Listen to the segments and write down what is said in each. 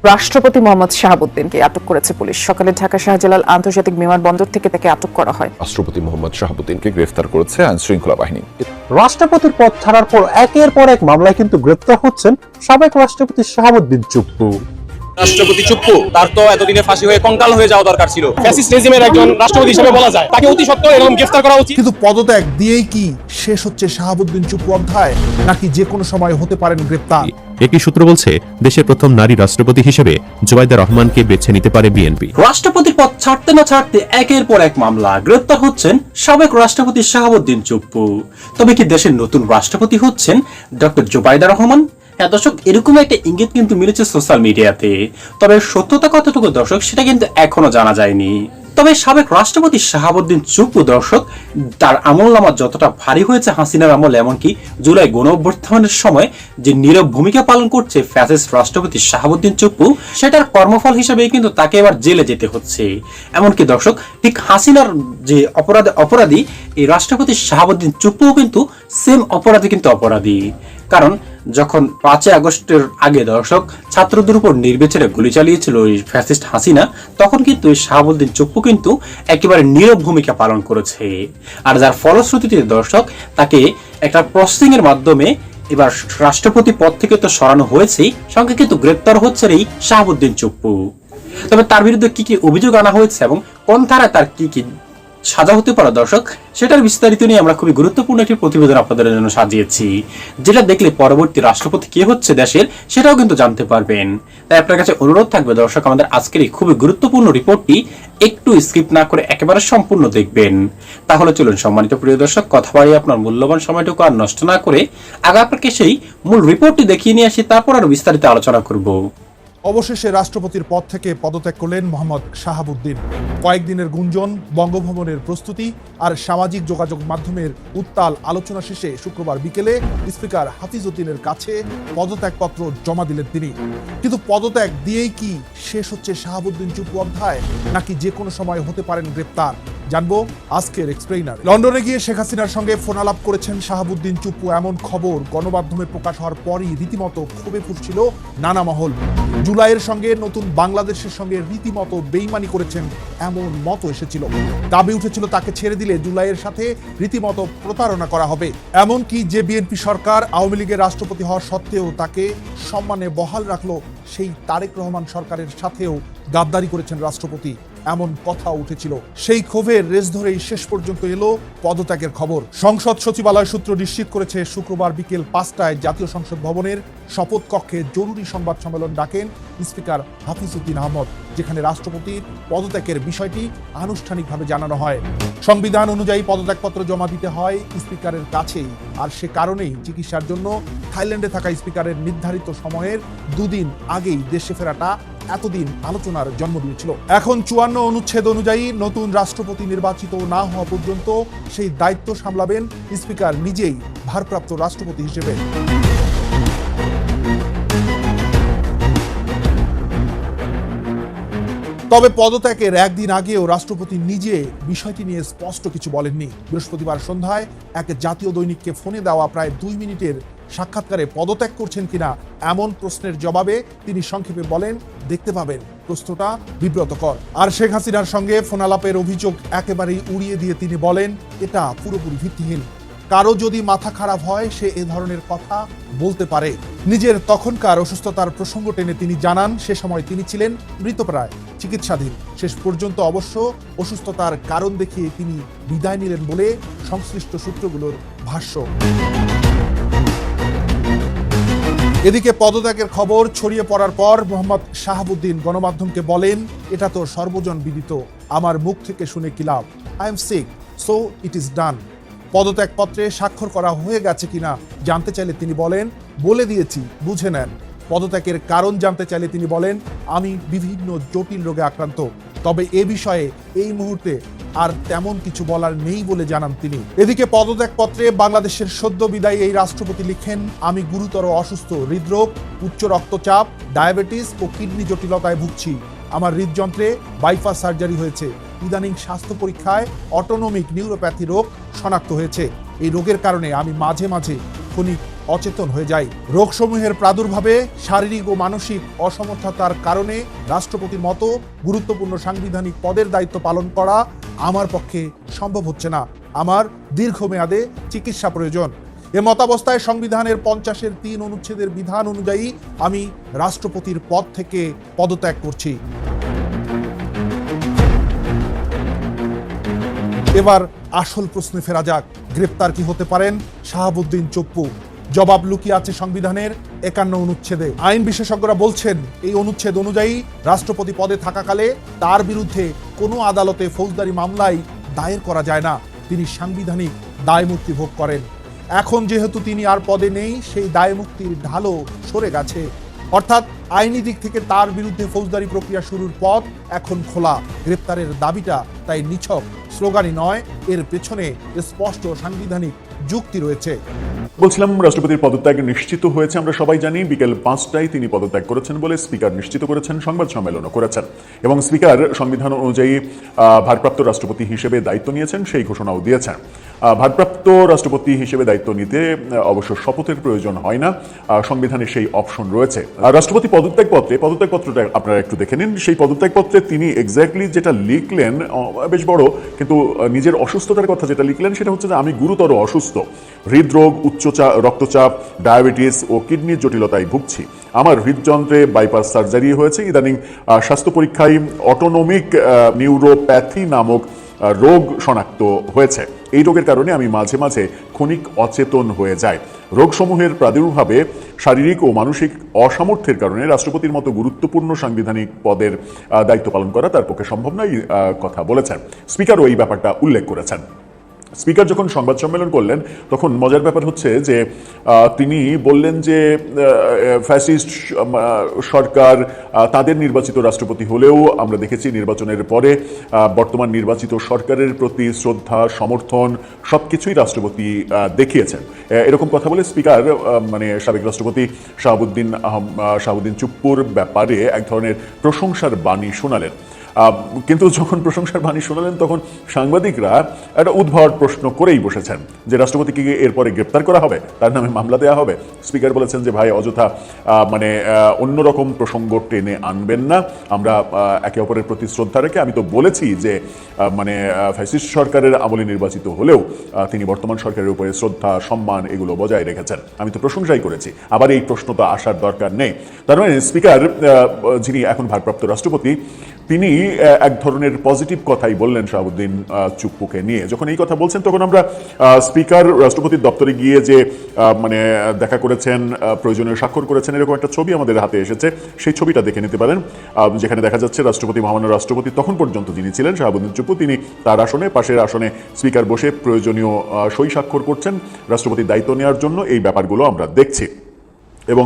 রাষ্ট্রপতি মোহাম্মদ শাহাবুদ্দিনকে আটক করেছে পুলিশ। সকালে ঢাকা শাহজালাল আন্তর্জাতিক বিমানবন্দর থেকে তাকে আটক করা হয়। রাষ্ট্রপতি মোহাম্মদ শাহাবুদ্দিনকে গ্রেফতার করেছে আইন শৃঙ্খলা বাহিনী। রাষ্ট্রপতির পদ ছাড়ার পর একের পর এক মামলায় কিন্তু গ্রেফতার হচ্ছেন সাবেক রাষ্ট্রপতি শাহাবুদ্দিন চুপ্পু। রাষ্ট্রপতি চুপ্পু, তার তো এতদিনে ফাঁসি হয়ে কঙ্কাল হয়ে যাওয়া দরকার ছিল। ফ্যাসিস্ট রেজিমের একজন রাষ্ট্রপতি হিসেবে বলা যায়, তাকে অতি সত্ত্বর এরকম গ্রেফতার করা উচিত। কিন্তু পদত্যাগ দিয়েই কি শেষ হচ্ছে শাহাবুদ্দিন চুপ্পু অধ্যায়, নাকি যে কোনো সময় হতে পারেন গ্রেফতার? একটি সূত্র বলছে দেশের প্রথম নারী রাষ্ট্রপতি হিসেবে জুবাইদা রহমানকে বেছে নিতে পারে বিএনপি। রাষ্ট্রপতির পদ ছাড়তে না ছাড়তে একের পর এক মামলা, গ্রেফতার হচ্ছেন সাবেক রাষ্ট্রপতি শাহাবুদ্দিন চুপ্পু। তবে কি দেশের নতুন রাষ্ট্রপতি হচ্ছেন ডক্টর জুবাইদা রহমান? হ্যাঁ দর্শক, এরকম একটা ইঙ্গিত কিন্তু মিলেছে সোশ্যাল মিডিয়াতে। তবে সত্যতা কতটুকু দর্শক, সেটা কিন্তু এখনো জানা যায়নি। তবে সাবেক রাষ্ট্রপতি শাহাবুদ্দিন চুপ্পু দর্শক, তার আমলনামা যতটা ভারী হয়েছে হাসিনার আমল, এমনকি জুলাই গণ অভ্যুত্থানের সময় যে নীরব ভূমিকা পালন করছে ফ্যাসিস্ট রাষ্ট্রপতি শাহাবুদ্দিন চুপ্পু, সেটার কর্মফল হিসেবে কিন্তু তাকে এবার জেলে যেতে হচ্ছে। এমনকি দর্শক, ঠিক হাসিনার যে অপরাধী এই রাষ্ট্রপতি শাহাবুদ্দিন চুপ্পুও কিন্তু সেম অপরাধী, কিন্তু অপরাধী। কারণ যখন 5 আগস্টের আগে দর্শক ছাত্রদের উপর নির্বিচারে গুলি চালিয়েছিল ওই ফ্যাসিস্ট হাসিনা, তখন কিন্তু এই শাহাবুদ্দিন চুপ্পু কিন্তু একেবারে নীরব ভূমিকা পালন করেছে। আর যার ফলশ্রুতিতে দর্শক তাকে একটা প্রসেসিং এর মাধ্যমে এবার রাষ্ট্রপতি পদ থেকে তো সরানো হয়েছেই, সঙ্গে কিন্তু গ্রেপ্তার হচ্ছে এই শাহাবুদ্দিন চুপ্পু। তবে তার বিরুদ্ধে কি কি অভিযোগ আনা হয়েছে এবং কোন ধারায় তার কি কি সাজা হতে পারে দর্শক, সেটার বিস্তারিত নিয়ে আমরা খুবই গুরুত্বপূর্ণ একটি প্রতিবেদন আপনাদের জন্য সাজিয়েছি, যেটা দেখলে পরবর্তী রাষ্ট্রপতি কে হচ্ছে দেশের সেটাও কিন্তু জানতে পারবেন। তাই আপনার কাছে অনুরোধ থাকবে দর্শক, আমাদের আজকের এই খুবই গুরুত্বপূর্ণ রিপোর্টটি একটু স্কিপ না করে একেবারে সম্পূর্ণ দেখবেন। তাহলে চলুন সম্মানিত প্রিয় দর্শক, কথা বাড়িয়ে আপনার মূল্যবান সময়টুকু আর নষ্ট না করে আগে আপনাকে সেই মূল রিপোর্টটি দেখিয়ে নিয়ে আসি, তারপর আরো বিস্তারিত আলোচনা করব। অবশেষে রাষ্ট্রপতির পদ থেকে পদত্যাগ করলেন মোহাম্মদ শাহাবুদ্দিন। কয়েকদিনের গুঞ্জন, বঙ্গভবনের প্রস্তুতি আর সামাজিক যোগাযোগ মাধ্যমের উত্তাল আলোচনা শেষে শুক্রবার বিকেলে স্পিকার হাফিজউদ্দিনের কাছে পদত্যাগপত্র জমা দিলেন তিনি। কিন্তু পদত্যাগ দিয়েই কি শেষ হচ্ছে শাহাবুদ্দিন চুপ্পু অধ্যায়, নাকি যে কোনো সময় হতে পারেন গ্রেপ্তার? জানবো আজকের এক্সপ্লেইনার। লন্ডনে গিয়ে শেখ হাসিনার সঙ্গে ফোনালাপ করেছেন শাহাবুদ্দিন চুপ্পু, এমন খবর গণমাধ্যমে প্রকাশ হওয়ার পরই রীতিমতো ক্ষোভে ফুটছিল নানা মহল। জুলাইয়ের সঙ্গে নতুন বাংলাদেশের সঙ্গে রীতিমতো বেইমানি করেছেন এমন মত এসেছিল। দাবি উঠেছিল তাকে ছেড়ে দিলে জুলাইয়ের সাথে রীতিমতো প্রতারণা করা হবে। এমনকি যে বিএনপি সরকার আওয়ামী লীগের রাষ্ট্রপতি হওয়া সত্ত্বেও তাকে সম্মানে বহাল রাখলো, সেই তারেক রহমান সরকারের সাথেও গাদ্দারি করেছেন রাষ্ট্রপতি, এমন কথা উঠেছিল। সেই ক্ষোভের রেশ ধরেই শেষ পর্যন্ত এলো পদত্যাগের খবর। সংসদ সচিবালয় সূত্র নিশ্চিত করেছে শুক্রবার বিকেল 5টায় জাতীয় সংসদ ভবনের শপথ কক্ষে জরুরি সংবাদ সম্মেলন ডাকেন স্পিকার হাফিজউদ্দিন আহমদ, যেখানে রাষ্ট্রপতির পদত্যাগের বিষয়টি আনুষ্ঠানিকভাবে জানানো হয়। সংবিধান অনুযায়ী পদত্যাগপত্র জমা দিতে হয় স্পিকারের কাছেই, আর সে কারণেই চিকিৎসার জন্য থাইল্যান্ডে থাকা স্পিকারের নির্ধারিত সময়ের 2 দিন আগেই দেশে ফেরাটা এতদিন আলোচনার জন্ম দিয়েছিল। এখন 54 অনুচ্ছেদ অনুযায়ী নতুন রাষ্ট্রপতি নির্বাচিত না হওয়া পর্যন্ত সেই দায়িত্ব সামলাবেন স্পিকার নিজেই ভারপ্রাপ্ত রাষ্ট্রপতি হিসেবে। তবে পদত্যাগের একদিন আগেও রাষ্ট্রপতি নিজে বিষয়টি নিয়ে স্পষ্ট কিছু বলেননি। বৃহস্পতিবার সন্ধ্যায় এক জাতীয় দৈনিককে ফোনে দেওয়া প্রায় 2 মিনিটের সাক্ষাৎকারে পদত্যাগ করছেন কিনা এমন প্রশ্নের জবাবে তিনি সংক্ষেপে বলেন, দেখতে পাবেন। প্রশ্নটা বিব্রতকর। আর শেখ হাসিনার সঙ্গে ফোনালাপের অভিযোগ একেবারেই উড়িয়ে দিয়ে তিনি বলেন, এটা পুরোপুরি ভিত্তিহীন। কারো যদি মাথা খারাপ হয় সে এ ধরনের কথা বলতে পারে। নিজের তখনকার অসুস্থতার প্রসঙ্গ টেনে তিনি জানান, সে সময় তিনি ছিলেন মৃতপ্রায়, চিকিৎসাধীন। শেষ পর্যন্ত অবশ্য অসুস্থতার কারণ দেখিয়ে তিনি বিদায় নিলেন বলে সংশ্লিষ্ট সূত্রগুলোর ভাষ্য। এদিকে পদত্যাগের খবর ছড়িয়ে পড়ার পর মোহাম্মদ শাহাবুদ্দিন গণমাধ্যমকে বলেন, এটা তো সর্বজন বিদিত, আমার মুখ থেকে শুনে কি লাভ? I am sick, so it is done. পদত্যাগপত্রে স্বাক্ষর করা হয়ে গেছে কিনা জানতে চাইলে তিনি বলেন, বলে দিয়েছি, বুঝে নেন। পদত্যাগের কারণ জানতে চাইলে তিনি বলেন, আমি বিভিন্ন জটিল রোগে আক্রান্ত, তবে এ বিষয়ে এই মুহূর্তে আর তেমন কিছু বলার নেই বলে জানান তিনি। এদিকে পদত্যাগপত্রে বাংলাদেশের সদ্য বিদায়ী এই রাষ্ট্রপতি লিখেন, আমি গুরুতর অসুস্থ, হৃদরোগ, উচ্চ রক্তচাপ, ডায়াবেটিস ও কিডনি জটিলতায় ভুগছি। আমার হৃদযন্ত্রে বাইপাস সার্জারি হয়েছে। ইদানিং স্বাস্থ্য পরীক্ষায় অটোনমিক নিউরোপ্যাথি রোগ শনাক্ত হয়েছে। এই রোগের কারণে আমি মাঝে মাঝে ক্ষণিক অচেতন হয়ে যায়। রোগসমূহের প্রাদুর্ভাবে শারীরিক ও মানসিক অসমর্থতার কারণে রাষ্ট্রপতির মতো গুরুত্বপূর্ণ সাংবিধানিক পদের দায়িত্ব পালন করা আমার পক্ষে সম্ভব হচ্ছে না। আমার দীর্ঘমেয়াদে চিকিৎসা প্রয়োজন। এ মতাবস্থায় সংবিধানের 50-3 অনুচ্ছেদের বিধান অনুযায়ী আমি রাষ্ট্রপতির পদ থেকে পদত্যাগ করছি। এবার আসল প্রশ্নে ফেরা যাক। গ্রেপ্তার কি হতে পারেন শাহাবুদ্দিন চুপ্পু? জবাব লুকিয়ে আছে সংবিধানের 51 অনুচ্ছেদে। আইন বিশেষজ্ঞরা বলছেন, এই অনুচ্ছেদ অনুযায়ী রাষ্ট্রপতি পদে থাকাকালে তার বিরুদ্ধে কোনো আদালতে ফৌজদারি মামলায় দায়ের করা যায় না। তিনি সাংবিধানিক দায়মুক্তি ভোগ করেন। এখন যেহেতু তিনি আর পদে নেই, সেই দায়মুক্তির ঢালও সরে গেছে। অর্থাৎ আইনি দিক থেকে তার বিরুদ্ধে ফৌজদারি প্রক্রিয়া শুরুর পথ এখন খোলা। গ্রেপ্তারের দাবিটা তাই নিছক স্লোগানই নয়, এর পেছনে স্পষ্ট সাংবিধানিক যুক্তি রয়েছে। বলছিলাম, রাষ্ট্রপতির পদত্যাগ নিশ্চিত হয়েছে। আমরা সবাই জানি বিকেল 5টায় তিনি পদত্যাগ করেছেন বলে স্পিকার নিশ্চিত করেছেন, সংবাদ সম্মেলনও করেছেন এবং স্পিকার সংবিধান অনুযায়ী ভারপ্রাপ্ত রাষ্ট্রপতি হিসেবে দায়িত্ব নিয়েছেন সেই ঘোষণাও দিয়েছেন। ভারপ্রাপ্ত রাষ্ট্রপতি হিসেবে দায়িত্ব নিতে অবশ্য শপথের প্রয়োজন হয় না, সংবিধানে সেই অপশন রয়েছে। রাষ্ট্রপতি পদত্যাগপত্রটা আপনারা একটু দেখে নিন। সেই পদত্যাগপত্রে তিনি এক্স্যাক্টলি যেটা লিখলেন, বেশ বড়, কিন্তু নিজের অসুস্থতার কথা যেটা লিখলেন সেটা হচ্ছে যে আমি গুরুতর অসুস্থ, হৃদরোগ, উচ্চ রক্তচাপ, ডায়াবেটিস ও কিডনির জটিলতায় ভুগছি। আমার হৃদযন্ত্রে বাইপাস সার্জারি হয়েছে। ইদানিং স্বাস্থ্য পরীক্ষায় অটোনমিক নিউরোপ্যাথি নামক রোগ শনাক্ত হয়েছে। এই রোগের কারণে আমি মাঝে মাঝে ক্ষণিক অচেতন হয়ে যাই। রোগসমূহের প্রাদুর্ভাবে শারীরিক ও মানসিক অসামর্থ্যের কারণে রাষ্ট্রপতির মতো গুরুত্বপূর্ণ সাংবিধানিক পদের দায়িত্ব পালন করা তার পক্ষে সম্ভব নয় কথা বলেছেন। স্পিকারও এই ব্যাপারটা উল্লেখ করেছেন। স্পিকার যখন সংবাদ সম্মেলন করলেন তখন মজার ব্যাপার হচ্ছে যে তিনি বললেন যে ফ্যাসিস্ট সরকার তাদের নির্বাচিত রাষ্ট্রপতি হলেও আমরা দেখেছি নির্বাচনের পরে বর্তমান নির্বাচিত সরকারের প্রতি শ্রদ্ধা, সমর্থন সবকিছুই রাষ্ট্রপতি দেখিয়েছেন। এরকম কথা বলে স্পিকার মানে সাবেক রাষ্ট্রপতি শাহাবুদ্দিন চুপ্পুর ব্যাপারে এক ধরনের প্রশংসার বাণী শোনালেন। কিন্তু যখন প্রশংসার বাণী শোনালেন তখন সাংবাদিকরা একটা উদ্ভট প্রশ্ন করেই বসেছেন যে রাষ্ট্রপতিকে এরপরে গ্রেপ্তার করা হবে, তার নামে মামলা দেওয়া হবে। স্পিকার বলেছেন যে ভাই, অযথা মানে অন্যরকম প্রসঙ্গ টেনে আনবেন না। আমরা একে অপরের প্রতি শ্রদ্ধা রেখে, আমি তো বলেছি যে মানে ফ্যাসিস্ট সরকারের আমলে নির্বাচিত হলেও তিনি বর্তমান সরকারের উপরে শ্রদ্ধা, সম্মান এগুলো বজায় রেখেছেন। আমি তো প্রশংসাই করেছি, আবার এই প্রশ্ন তো আসার দরকার নেই। তার মানে স্পিকার, যিনি এখন ভারপ্রাপ্ত রাষ্ট্রপতি, তিনি এক ধরনের পজিটিভ কথাই বললেন শাহাবুদ্দিন চুপ্পুকে নিয়ে। যখন এই কথা বলছেন তখন আমরা স্পিকার রাষ্ট্রপতির দপ্তরে গিয়ে যে মানে দেখা করেছেন, প্রয়োজনীয় স্বাক্ষর করেছেন, এরকম একটা ছবি আমাদের হাতে এসেছে। সেই ছবিটা দেখে নিতে পারেন, যেখানে দেখা যাচ্ছে রাষ্ট্রপতি, মহামান্য রাষ্ট্রপতি তখন পর্যন্ত যিনি ছিলেন শাহাবুদ্দিন চুপ্পু, তিনি তার আসনে, পাশের আসনে স্পিকার বসে প্রয়োজনীয় সই স্বাক্ষর করছেন রাষ্ট্রপতির দায়িত্ব নেওয়ার জন্য। এই ব্যাপারগুলো আমরা দেখছি এবং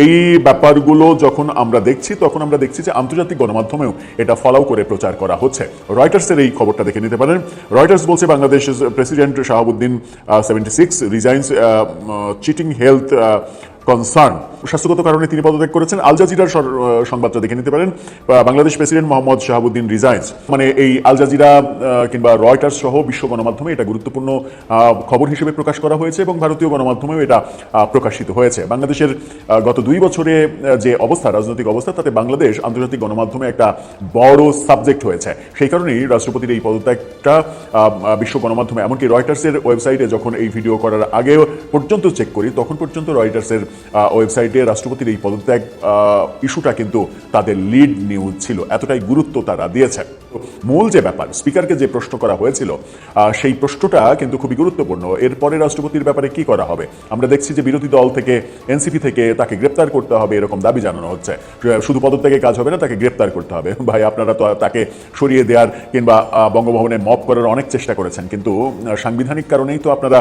এই ব্যাপারগুলো যখন আমরা দেখছি তখন আমরা দেখছি যে আন্তর্জাতিক গণমাধ্যমেও এটা ফলো করে প্রচার করা হচ্ছে। রয়টার্সের এই খবরটা দেখে নিতে পারেন। রয়টার্স বলছে Bangladesh president Shahabuddin 76 resigns citing health concern, স্বাস্থ্যগত কারণে তিনি পদত্যাগ করেছেন। আল জাজিরার সংবাদটা দেখে নিতে পারেন। বাংলাদেশ প্রেসিডেন্ট মোহাম্মদ শাহাবুদ্দিন রিজাইন্স, মানে এই আল জাজিরা কিংবা রয়টার্স সহ বিশ্ব গণমাধ্যমে এটা গুরুত্বপূর্ণ খবর হিসেবে প্রকাশ করা হয়েছে এবং ভারতীয় গণমাধ্যমেও এটা প্রকাশিত হয়েছে। বাংলাদেশের গত 2 বছরে যে অবস্থা, রাজনৈতিক অবস্থা, তাতে বাংলাদেশ আন্তর্জাতিক গণমাধ্যমে একটা বড় সাবজেক্ট হয়েছে। সেই কারণেই রাষ্ট্রপতির এই পদত্যাগটা বিশ্ব গণমাধ্যমে, এমনকি রয়টার্সের ওয়েবসাইটে যখন এই ভিডিও করার আগে পর্যন্ত চেক করি তখন পর্যন্ত রয়টার্সের ওয়েবসাইটে রাষ্ট্রপতির এই পদত্যাগ ইস্যুটা কিন্তু তাদের লিড নিউজ ছিল, এতটাই গুরুত্ব তারা দিয়েছে। মূল যে ব্যাপার, স্পিকারকে যে প্রশ্ন করা হয়েছিল সেই প্রশ্নটা কিন্তু খুবই গুরুত্বপূর্ণ। এরপরে রাষ্ট্রপতির ব্যাপারে কি করা হবে? আমরা দেখছি যে বিরোধী দল থেকে, এনসিপি থেকে তাকে গ্রেপ্তার করতে হবে এরকম দাবি জানানো হচ্ছে। শুধু পদত্যাগে কাজ হবে না, তাকে গ্রেপ্তার করতে হবে। ভাই, আপনারা তো তাকে সরিয়ে দেওয়ার কিংবা বঙ্গভবনে মব করার অনেক চেষ্টা করেছেন, কিন্তু সাংবিধানিক কারণেই তো আপনারা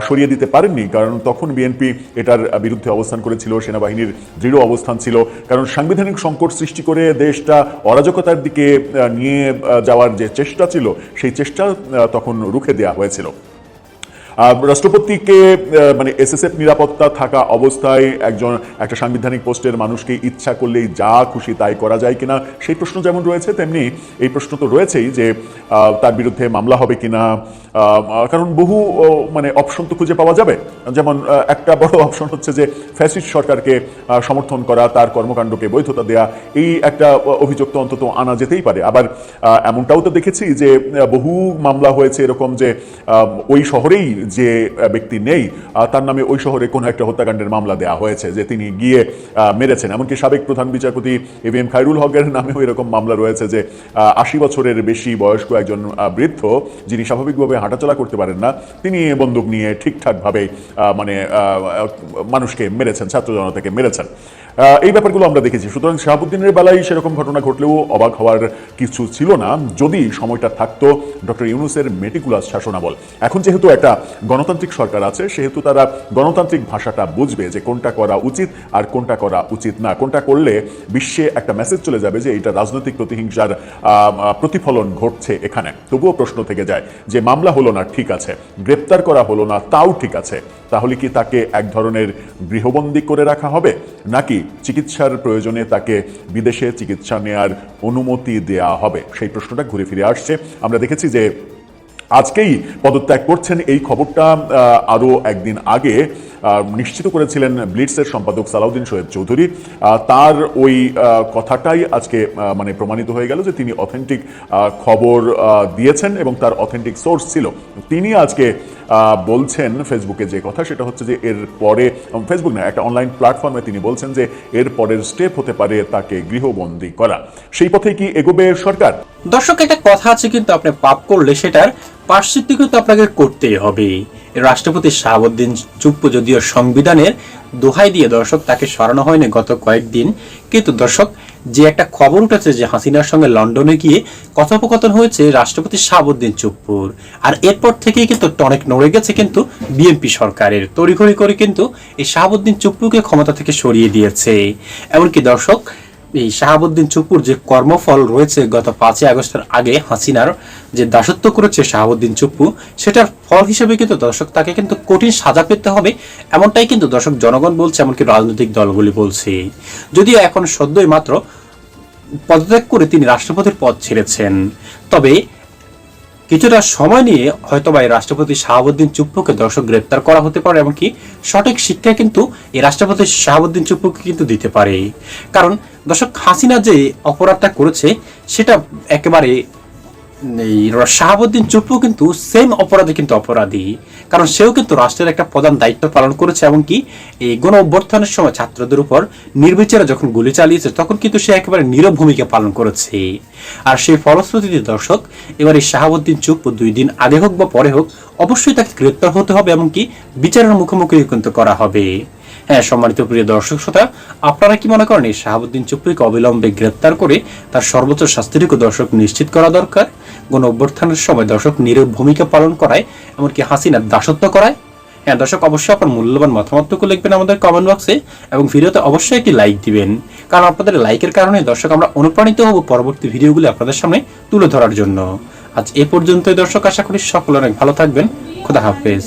সরিয়ে দিতে পারেননি, কারণ তখন বিএনপি এটার বিরুদ্ধে অবস্থান করেছিল, সেনাবাহিনীর দৃঢ় অবস্থান ছিল, কারণ সাংবিধানিক সংকট সৃষ্টি করে দেশটা অরাজকতার দিকে নিয়ে যাওয়ার যে চেষ্টা ছিল সেই চেষ্টা তখন রুখে দেওয়া হয়েছিল। রাষ্ট্রপতিকে মানে এসএসএফ নিরাপত্তা থাকা অবস্থায় একটা সাংবিধানিক পোস্টের মানুষকে ইচ্ছা করলেই যা খুশি তাই করা যায় কিনা সেই প্রশ্ন যেমন রয়েছে, তেমনি এই প্রশ্ন তো রয়েছেই যে তার বিরুদ্ধে মামলা হবে কিনা। কারণ বহু মানে অপশন তো খুঁজে পাওয়া যাবে। যেমন একটা বড় অপশন হচ্ছে যে ফ্যাসিস্ট সরকারকে সমর্থন করা, তার কর্মকাণ্ডকে বৈধতা দেয়া, এই একটা অভিযোগ তো অন্তত আনা যেতেই পারে। আবার এমনটাও তো দেখেছি যে বহু মামলা হয়েছে এরকম যে ওই শহরেই যে ব্যক্তি নেই তার নামে ওই শহরে কোনো একটা হত্যাকাণ্ডের মামলা দেওয়া হয়েছে যে তিনি গিয়ে মেরেছেন। এমনকি সাবেক প্রধান বিচারপতি এভিএম খায়রুল হকের নামেও এরকম মামলা রয়েছে যে ৮০ বছরের বেশি বয়স্ক একজন বৃদ্ধ, যিনি স্বাভাবিকভাবে হাঁটাচলা করতে পারেন না, তিনি বন্দুক নিয়ে ঠিকঠাকভাবে মানে মানুষকে মেরেছেন, ছাত্র জনতাকে মেরেছেন। এই ব্যাপারগুলো আমরা দেখেছি। সুতরাং শাহাবুদ্দিনের বেলায় সেরকম ঘটনা ঘটলেও অবাক হওয়ার কিছু ছিল না যদি সময়টা থাকতো ডক্টর ইউনূসের মেটিকুলাস শাসনামল। এখন যেহেতু একটা গণতান্ত্রিক সরকার আছে, সেহেতু তারা গণতান্ত্রিক ভাষাটা বুঝবে যে কোনটা করা উচিত আর কোনটা করা উচিত না, কোনটা করলে বিশ্বে একটা মেসেজ চলে যাবে যে এটা রাজনৈতিক প্রতিহিংসার প্রতিফলন ঘটছে এখানে। তবুও প্রশ্ন থেকে যায় যে মামলা হলো না, ঠিক আছে, গ্রেপ্তার করা হলো না, তাও ঠিক আছে, তাহলে কি তাকে এক ধরনের গৃহবন্দী করে রাখা হবে, নাকি চিকিৎসার প্রয়োজনে তাকে বিদেশে চিকিৎসা নেয়ার অনুমতি দেয়া হবে? সেই প্রশ্নটা ঘুরে ফিরে আসছে। আমরা দেখেছি যে আজকেই পদত্যাগ করছেন এই খবরটা আরও একদিন আগে নিশ্চিত করেছিলেন ব্লিটসের সম্পাদক সালাউদ্দিন শোয়েব চৌধুরী। তার ওই কথাটাই আজকে মানে প্রমাণিত হয়ে গেল যে তিনি অথেন্টিক খবর দিয়েছেন এবং তার অথেন্টিক সোর্স ছিল। তিনি আজকে বলছেন ফেসবুকে যে কথা, সেটা হচ্ছে যে এর পরে, ফেসবুক না, একটা অনলাইন প্ল্যাটফর্মে তিনি বলছেন যে এর পরের স্টেপ হতে পারে তাকে গৃহবন্দী করা। সেই পথে কি এগোবে সরকার? দর্শক, একটা কথা আছে কিন্তু আপনি পাপ করলে সেটার প্রায়শ্চিত্ত কিন্তু আপনাকে করতেই হবে। রাষ্ট্রপতি শাহাবুদ্দিন চুপ্পু যদিও সংবিধানের দোহাই দিয়ে দর্শক তাকে সরানো হয়নি গত কয়েকদিন, কিন্তু দর্শক যে একটা খবর উঠেছে যে হাসিনার সঙ্গে লন্ডনে গিয়ে কথোপকথন হয়েছে রাষ্ট্রপতি শাহাবুদ্দিন চুপ্পুর, আর এরপর থেকেই কিন্তু অনেক নড়ে গেছে কিন্তু বিএনপি সরকারের, তড়িঘড়ি করে কিন্তু এই শাহাবুদ্দিন চুপ্পুকে ক্ষমতা থেকে সরিয়ে দিয়েছে। এমনকি দর্শক এই শাহাবুদ্দিন চুপ্পুর যে কর্মফল রয়েছে গত 5ই আগস্টের আগে হাসিনার যে দাসত্ব করেছে শাহাবুদ্দিন চুপ্পু, সেটার ফল হিসেবে কিন্তু দর্শক তাকে কিন্তু কঠিন সাজা পেতে হবে, এমনটাই কিন্তু দর্শক জনগণ বলছে, এমনকি রাজনৈতিক দলগুলি বলছে। যদিও এখন সদ্যই মাত্র পদত্যাগ করে তিনি রাষ্ট্রপতির পদ ছেড়েছেন, তবে কিছুটা সময় নিয়ে হয়তোবা এই রাষ্ট্রপতি শাহাবুদ্দিন চুপ্পুকে দর্শক গ্রেপ্তার করা হতে পারে, এমনকি সঠিক শিক্ষা কিন্তু এই রাষ্ট্রপতি শাহাবুদ্দিন চুপ্পুকে কিন্তু দিতে পারে। কারণ দর্শক হাসিনা যে অপরাধটা করেছে সেটা একেবারে শাহাবুদ্দিন চুপ্পু কিন্তু সেম অপরাধে কিন্তু অপরাধী, কারণ সেও কিন্তু রাষ্ট্রের একটা প্রধান দায়িত্ব পালন করেছে, এমনকি এই গণ অভ্যুত্থানের সময় ছাত্রদের উপর নির্বিচারে যখন গুলি চালিয়েছে তখন কিন্তু সে একেবারে নীরব ভূমিকা পালন করেছে। আর সেই ফলশ্রুতিতে দর্শক এবার এই শাহাবুদ্দিন চুপ্পু 2 দিন আগে হোক বা পরে হোক অবশ্যই তাকে গ্রেপ্তার হতে হবে, এমনকি বিচারের মুখোমুখি কিন্তু করা হবে। হ্যাঁ, সম্মানিত প্রিয় দর্শক শ্রোতা, আপনারা কি মনে করেন এই শাহাবুদ্দিন চুপ্পুকে অবিলম্বে গ্রেপ্তার করে তার সর্বোচ্চ শাস্তিটুকু দর্শক নিশ্চিত করা দরকার? গণ অভ্যুত্থানের সময় দর্শক নীরব ভূমিকা পালন করায়, এমনকি হাসিনার দাসত্ব করায়? হ্যাঁ দর্শক, অবশ্যই আপনার মূল্যবান মতামতটুকু লিখবেন আমাদের কমেন্ট বক্সে এবং ভিডিওতে অবশ্যই একটি লাইক দিবেন, কারণ আপনাদের লাইকের কারণে দর্শক আমরা অনুপ্রাণিত হব পরবর্তী ভিডিওগুলি আপনাদের সামনে তুলে ধরার জন্য। আজ এ পর্যন্তই দর্শক, আশা করি সকলে অনেক ভালো থাকবেন। খোদা হাফেজ।